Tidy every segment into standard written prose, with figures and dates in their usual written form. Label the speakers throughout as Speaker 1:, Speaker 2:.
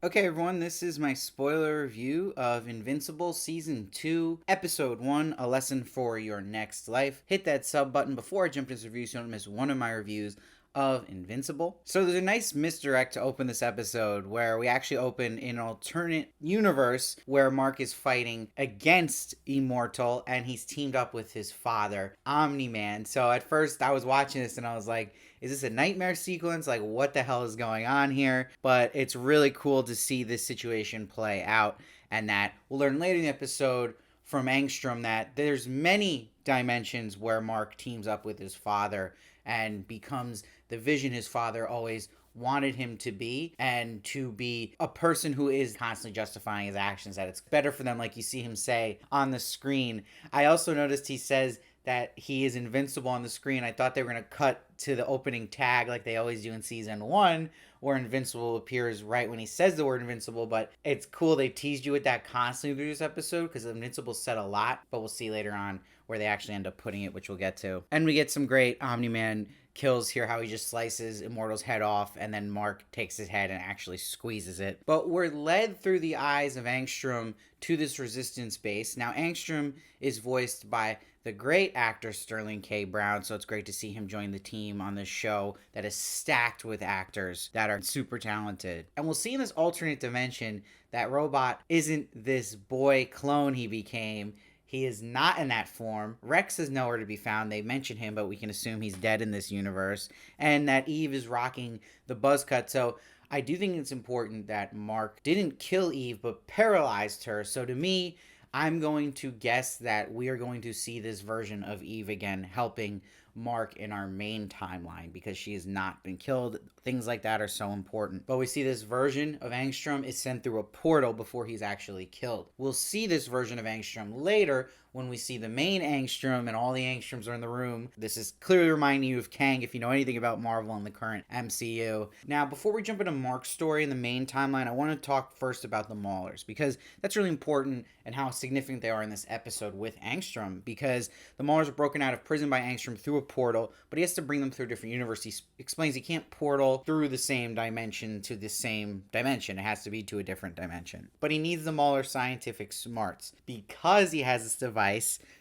Speaker 1: Okay, everyone, this is my spoiler review of Invincible Season 2, Episode 1, A Lesson for Your Next Life. Hit that sub button before I jump into this review so you don't miss one of my reviews of Invincible. So there's a nice misdirect to open this episode where we actually open in an alternate universe where Mark is fighting against Immortal and he's teamed up with his father, Omni-Man. So at first I was watching this and I was like, is this a nightmare sequence? Like, what the hell is going on here? But it's really cool to see this situation play out, and that we'll learn later in the episode from Angstrom that there's many dimensions where Mark teams up with his father and becomes the vision his father always wanted him to be, and to be a person who is constantly justifying his actions, that it's better for them, like you see him say on the screen. I also noticed he says that he is invincible on the screen. I thought they were going to cut to the opening tag like they always do in season 1, where Invincible appears right when he says the word invincible, but it's cool they teased you with that constantly through this episode because Invincible said a lot, but we'll see later on where they actually end up putting it, which we'll get to. And we get some great Omni-Man kills here, how he just slices Immortal's head off and then Mark takes his head and actually squeezes it. But we're led through the eyes of Angstrom to this resistance base. Now Angstrom is voiced by the great actor Sterling K. Brown, so it's great to see him join the team on this show that is stacked with actors that are super talented. And we'll see in this alternate dimension that Robot isn't this boy clone he became. He is not in that form. Rex is nowhere to be found. They mention him, but we can assume he's dead in this universe. And that Eve is rocking the buzz cut. So I do think it's important that Mark didn't kill Eve, but paralyzed her. So to me, I'm going to guess that we are going to see this version of Eve again helping Mark in our main timeline because she has not been killed. Things like that are so important. But we see this version of Angstrom is sent through a portal before he's actually killed. We'll see this version of Angstrom later when we see the main Angstrom and all the Angstroms are in the room. This is clearly reminding you of Kang if you know anything about Marvel and the current MCU. Now, before we jump into Mark's story in the main timeline, I want to talk first about the Maulers because that's really important and how significant they are in this episode with Angstrom, because the Maulers are broken out of prison by Angstrom through a portal, but he has to bring them through a different universe. He explains he can't portal through the same dimension to the same dimension. It has to be to a different dimension. But he needs the Mauler scientific smarts because he has this device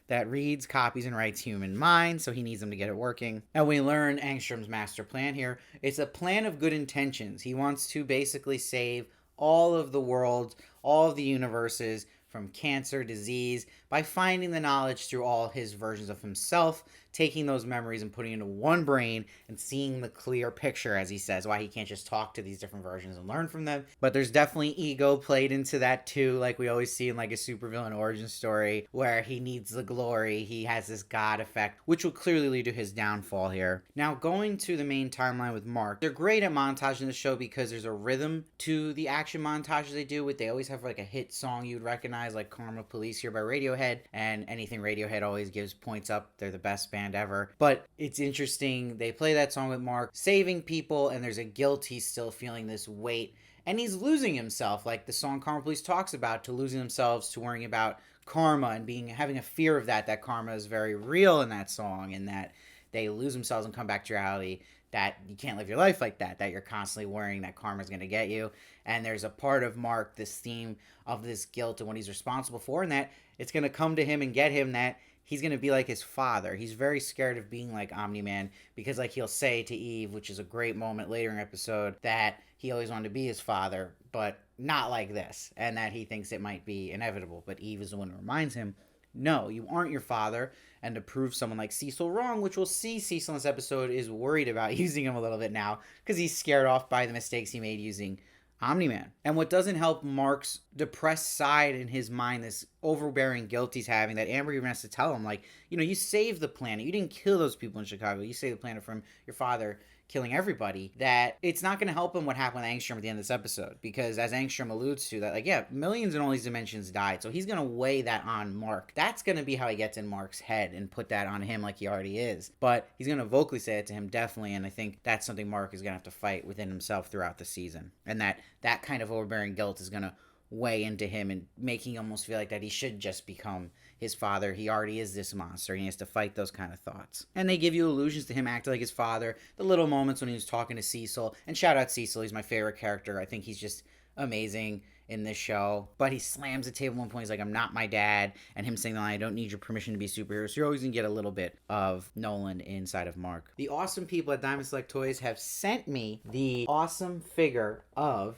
Speaker 1: that reads, copies, and writes human minds, so he needs them to get it working. And we learn Angstrom's master plan here. It's a plan of good intentions. He wants to basically save all of the worlds, all of the universes from cancer, disease, by finding the knowledge through all his versions of himself, taking those memories and putting into one brain and seeing the clear picture, as he says, why he can't just talk to these different versions and learn from them. But there's definitely ego played into that too, like we always see in like a supervillain origin story where he needs the glory, he has this god effect, which will clearly lead to his downfall here. Now, going to the main timeline with Mark, they're great at montaging the show because there's a rhythm to the action montages they do with. They always have like a hit song you'd recognize, like Karma Police here by Radiohead, and anything Radiohead always gives points up. They're the best band ever. But it's interesting, they play that song with Mark saving people, and there's a guilt. He's still feeling this weight, and he's losing himself, like the song Karma Police talks about, to losing themselves, to worrying about karma and having a fear of that karma is very real in that song, and that they lose themselves and come back to reality, that you can't live your life like that you're constantly worrying that karma's going to get you. And there's a part of Mark, this theme of this guilt and what he's responsible for, and that it's going to come to him and get him, that he's going to be like his father. He's very scared of being like Omni-Man because, like, he'll say to Eve, which is a great moment later in the episode, that he always wanted to be his father, but not like this, and that he thinks it might be inevitable. But Eve is the one who reminds him, no, you aren't your father. And to prove someone like Cecil wrong, which we'll see Cecil in this episode is worried about using him a little bit now because he's scared off by the mistakes he made using Omni-Man. And what doesn't help Mark's depressed side in his mind, this overbearing guilt he's having, that Amber even has to tell him, like, you know, you saved the planet. You didn't kill those people in Chicago. You saved the planet from your father killing everybody, that it's not going to help him what happened with Angstrom at the end of this episode, because as Angstrom alludes to, that, like, yeah, millions in all these dimensions died, so he's going to weigh that on Mark. That's going to be how he gets in Mark's head and put that on him like he already is, but he's going to vocally say it to him, definitely, and I think that's something Mark is going to have to fight within himself throughout the season, and that kind of overbearing guilt is going to weigh into him and making him almost feel like that he should just become his father. He already is this monster. He has to fight those kind of thoughts. And they give you allusions to him acting like his father. The little moments when he was talking to Cecil. And shout out Cecil. He's my favorite character. I think he's just amazing in this show. But he slams the table at one point. He's like, I'm not my dad. And him saying the line, I don't need your permission to be a superhero. So you're always going to get a little bit of Nolan inside of Mark. The awesome people at Diamond Select Toys have sent me the awesome figure of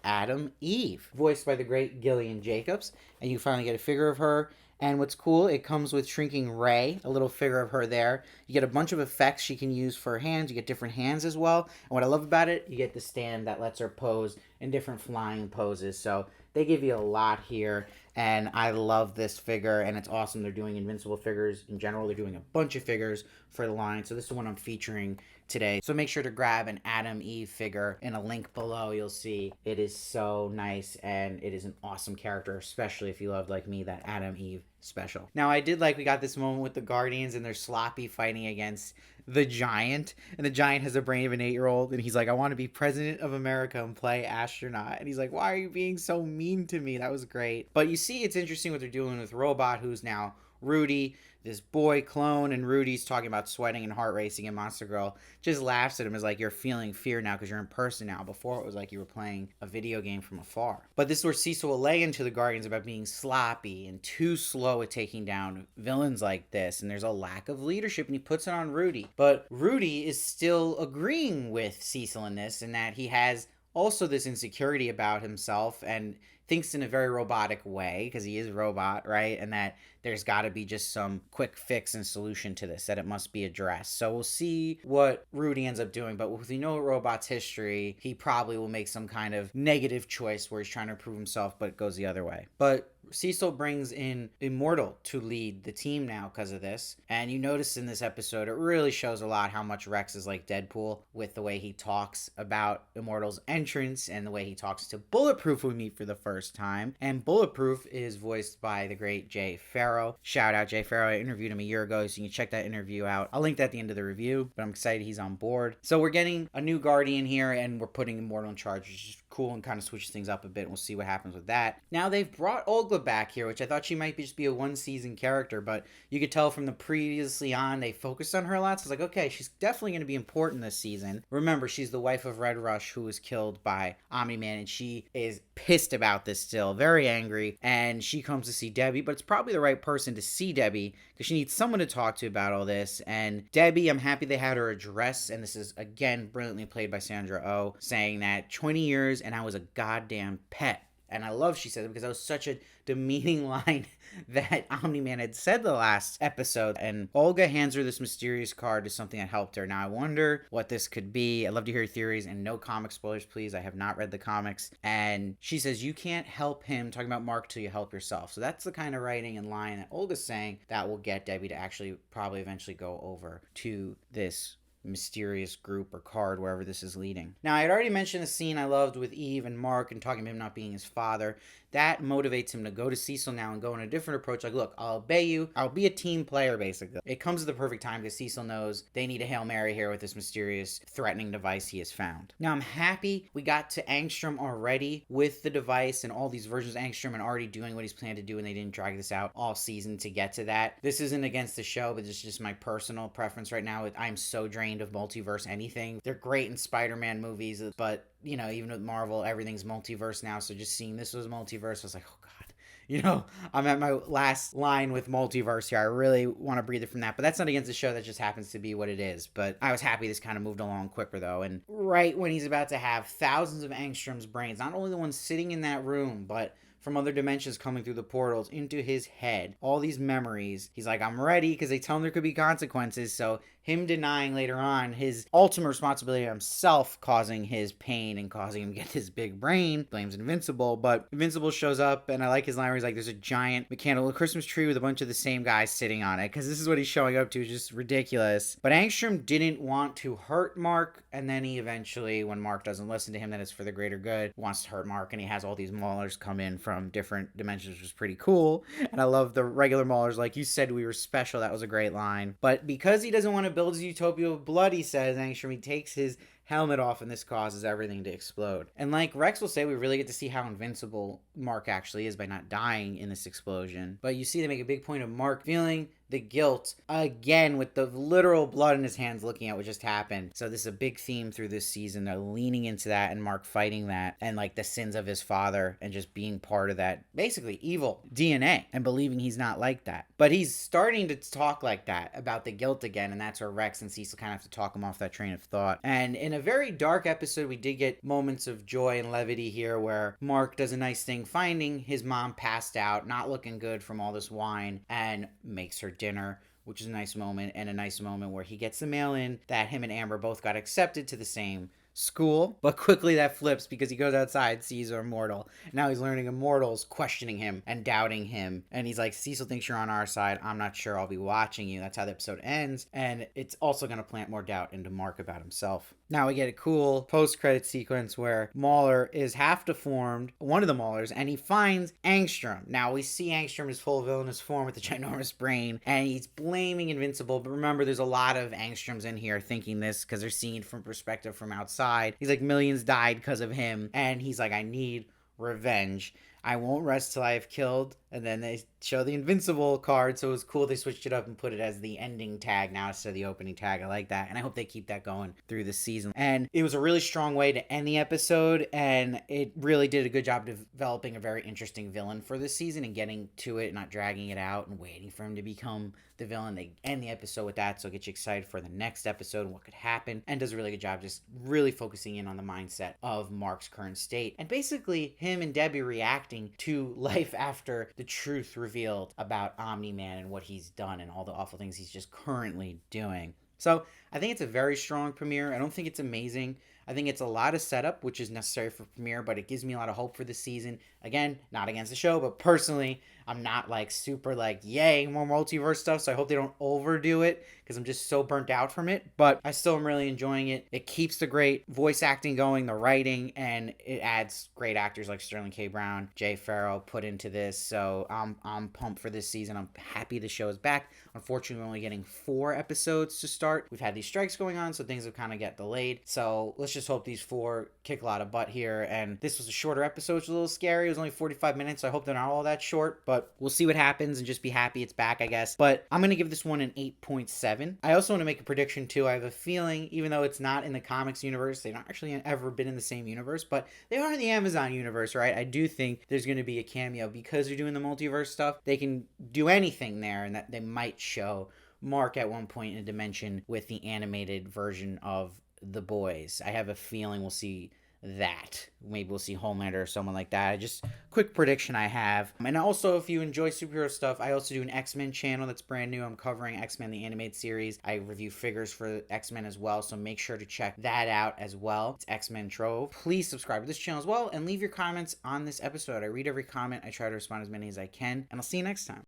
Speaker 1: Adam Eve, voiced by the great Gillian Jacobs. And you finally get a figure of her. And what's cool, it comes with Shrinking Ray, a little figure of her there. You get a bunch of effects she can use for her hands. You get different hands as well. And what I love about it, you get the stand that lets her pose in different flying poses. So they give you a lot here. And I love this figure, and it's awesome. They're doing Invincible figures in general. They're doing a bunch of figures for the line. So this is the one I'm featuring today. So make sure to grab an Adam Eve figure. In a link below, you'll see it is so nice, and it is an awesome character, especially if you loved, like me, that Adam Eve special. Now, I did like we got this moment with the Guardians, and they're sloppy fighting against the Giant, and the Giant has the brain of an 8-year-old, and he's like, I want to be president of America and play astronaut. And he's like, why are you being so mean to me? That was great. But you see, it's interesting what they're doing with Robot, who's now Rudy, this boy clone, and Rudy's talking about sweating and heart racing, and Monster Girl just laughs at him as like, you're feeling fear now because you're in person now. Before it was like you were playing a video game from afar. But this is where Cecil will lay into the Guardians about being sloppy and too slow at taking down villains like this, and there's a lack of leadership, and he puts it on Rudy. But Rudy is still agreeing with Cecil in this, and that he has also this insecurity about himself and thinks in a very robotic way because he is a robot, right? And that there's got to be just some quick fix and solution to this, that it must be addressed. So we'll see what Rudy ends up doing. But if we know Robot's history, he probably will make some kind of negative choice where he's trying to prove himself, but it goes the other way. But Cecil brings in Immortal to lead the team now because of this. And you notice in this episode, it really shows a lot how much Rex is like Deadpool with the way he talks about Immortal's entrance and the way he talks to Bulletproof we meet for the first time. And Bulletproof is voiced by the great Jay Farrow. Shout out Jay Farrow. I interviewed him a year ago, so you can check that interview out. I'll link that at the end of the review, but I'm excited he's on board. So we're getting a new Guardian here, and we're putting Immortal in charge, which is cool and kind of switches things up a bit. We'll see what happens with that. Now they've brought Olga back here, which I thought she might just be a one-season character, but you could tell from the previously on, they focused on her a lot. So I was like, okay, she's definitely going to be important this season. Remember, she's the wife of Red Rush, who was killed by Omni-Man, and she is pissed about this still, very angry, and she comes to see Debbie, but it's probably the right person to see Debbie because she needs someone to talk to about all this. And Debbie, I'm happy they had her address, and this is, again, brilliantly played by Sandra Oh, saying that 20 years and I was a goddamn pet. And I love she said it because that was such a demeaning line that Omni-Man had said the last episode. And Olga hands her this mysterious card to something that helped her. Now I wonder what this could be. I'd love to hear your theories, and no comic spoilers, please. I have not read the comics. And she says, you can't help him, talking about Mark, till you help yourself. So that's the kind of writing and line that Olga's saying that will get Debbie to actually probably eventually go over to this mysterious group or card, wherever this is leading. Now, I had already mentioned the scene I loved with Eve and Mark and talking about him not being his father. That motivates him to go to Cecil now and go in a different approach. Like, look, I'll obey you. I'll be a team player, basically. It comes at the perfect time because Cecil knows they need a Hail Mary here with this mysterious threatening device he has found. Now, I'm happy we got to Angstrom already with the device and all these versions of Angstrom and already doing what he's planned to do, and they didn't drag this out all season to get to that. This isn't against the show, but it's just my personal preference right now. I'm so drained of multiverse anything. They're great in Spider-Man movies, but you know, even with Marvel, everything's multiverse now. So just seeing this was multiverse, I was like, oh God. You know, I'm at my last line with multiverse here. I really want to breathe it from that. But that's not against the show. That just happens to be what it is. But I was happy this kind of moved along quicker, though. And right when he's about to have thousands of Angstrom's brains, not only the ones sitting in that room, but from other dimensions coming through the portals into his head, all these memories, he's like, I'm ready, because they tell him there could be consequences. So him denying later on his ultimate responsibility himself causing his pain and causing him to get this big brain, blames Invincible. But Invincible shows up, and I like his line where he's like, there's a giant mechanical Christmas tree with a bunch of the same guys sitting on it, because this is what he's showing up to. It's just ridiculous. But Angstrom didn't want to hurt Mark, and then he eventually, when Mark doesn't listen to him, that it's for the greater good, wants to hurt Mark, and he has all these Maulers come in from different dimensions, which is pretty cool. And I love the regular Maulers, like, you said we were special. That was a great line. But because he doesn't want to build his utopia with blood, he says, Angstrom, he takes his helmet off, and this causes everything to explode. And like Rex will say, we really get to see how invincible Mark actually is by not dying in this explosion. But you see they make a big point of Mark feeling the guilt again with the literal blood in his hands looking at what just happened. So this is a big theme through this season. They're leaning into that and Mark fighting that and like the sins of his father and just being part of that basically evil DNA and believing he's not like that. But he's starting to talk like that about the guilt again, and that's where Rex and Cecil kind of have to talk him off that train of thought. And in a very dark episode, we did get moments of joy and levity here where Mark does a nice thing finding his mom passed out, not looking good from all this wine, and makes her dinner, which is a nice moment, and a nice moment where he gets the mail in that him and Amber both got accepted to the same school, but quickly that flips because he goes outside, sees an immortal. Now he's learning immortals questioning him and doubting him, and he's like, Cecil thinks you're on our side, I'm not sure, I'll be watching you. That's how the episode ends, and it's also going to plant more doubt into Mark about himself. Now we get a cool post-credit sequence where Mauler is half deformed, one of the Maulers, and he finds Angstrom. Now we see Angstrom in his full villainous form with the ginormous brain, and he's blaming Invincible, but remember there's a lot of Angstroms in here thinking this because they're seeing it from perspective from outside. He's like, millions died because of him, and he's like, I need revenge. I won't rest till I have killed. And then they show the Invincible card, so it was cool they switched it up and put it as the ending tag now instead of the opening tag. I like that, and I hope they keep that going through the season. And it was a really strong way to end the episode, and it really did a good job developing a very interesting villain for this season and getting to it, not dragging it out and waiting for him to become the villain. They end the episode with that, so it gets you excited for the next episode and what could happen, and does a really good job just really focusing in on the mindset of Mark's current state, and basically him and Debbie reacting to life after the truth revealed about Omni-Man and what he's done and all the awful things he's just currently doing. So I think it's a very strong premiere. I don't think it's amazing. I think it's a lot of setup, which is necessary for premiere, but it gives me a lot of hope for the season. Again, not against the show, but personally, I'm not like super like, yay, more multiverse stuff. So I hope they don't overdo it because I'm just so burnt out from it. But I still am really enjoying it. It keeps the great voice acting going, the writing, and it adds great actors like Sterling K. Brown, Jay Farrell put into this. So I'm pumped for this season. I'm happy the show is back. Unfortunately, we're only getting 4 episodes to start. We've had these strikes going on, so things have kind of get delayed. So let's just hope these 4 kick a lot of butt here. And this was a shorter episode, which was a little scary. It was only 45 minutes, so I hope they're not all that short. But we'll see what happens and just be happy it's back, I guess. But I'm going to give this one an 8.7. I also want to make a prediction, too. I have a feeling, even though it's not in the comics universe, they've not actually ever been in the same universe, but they are in the Amazon universe, right? I do think there's going to be a cameo because they're doing the multiverse stuff. They can do anything there, and that they might show Mark at one point in a dimension with the animated version of The Boys. I have a feeling we'll see that. Maybe we'll see Homelander or someone like that. Just quick prediction I have. And also, if you enjoy superhero stuff, I also do an X-Men channel that's brand new. I'm covering X-Men the animated series. I review figures for X-Men as well, so make sure to check that out as well. It's X-Men Trove. Please subscribe to this channel as well and leave your comments on this episode. I read every comment. I try to respond as many as I can, and I'll see you next time.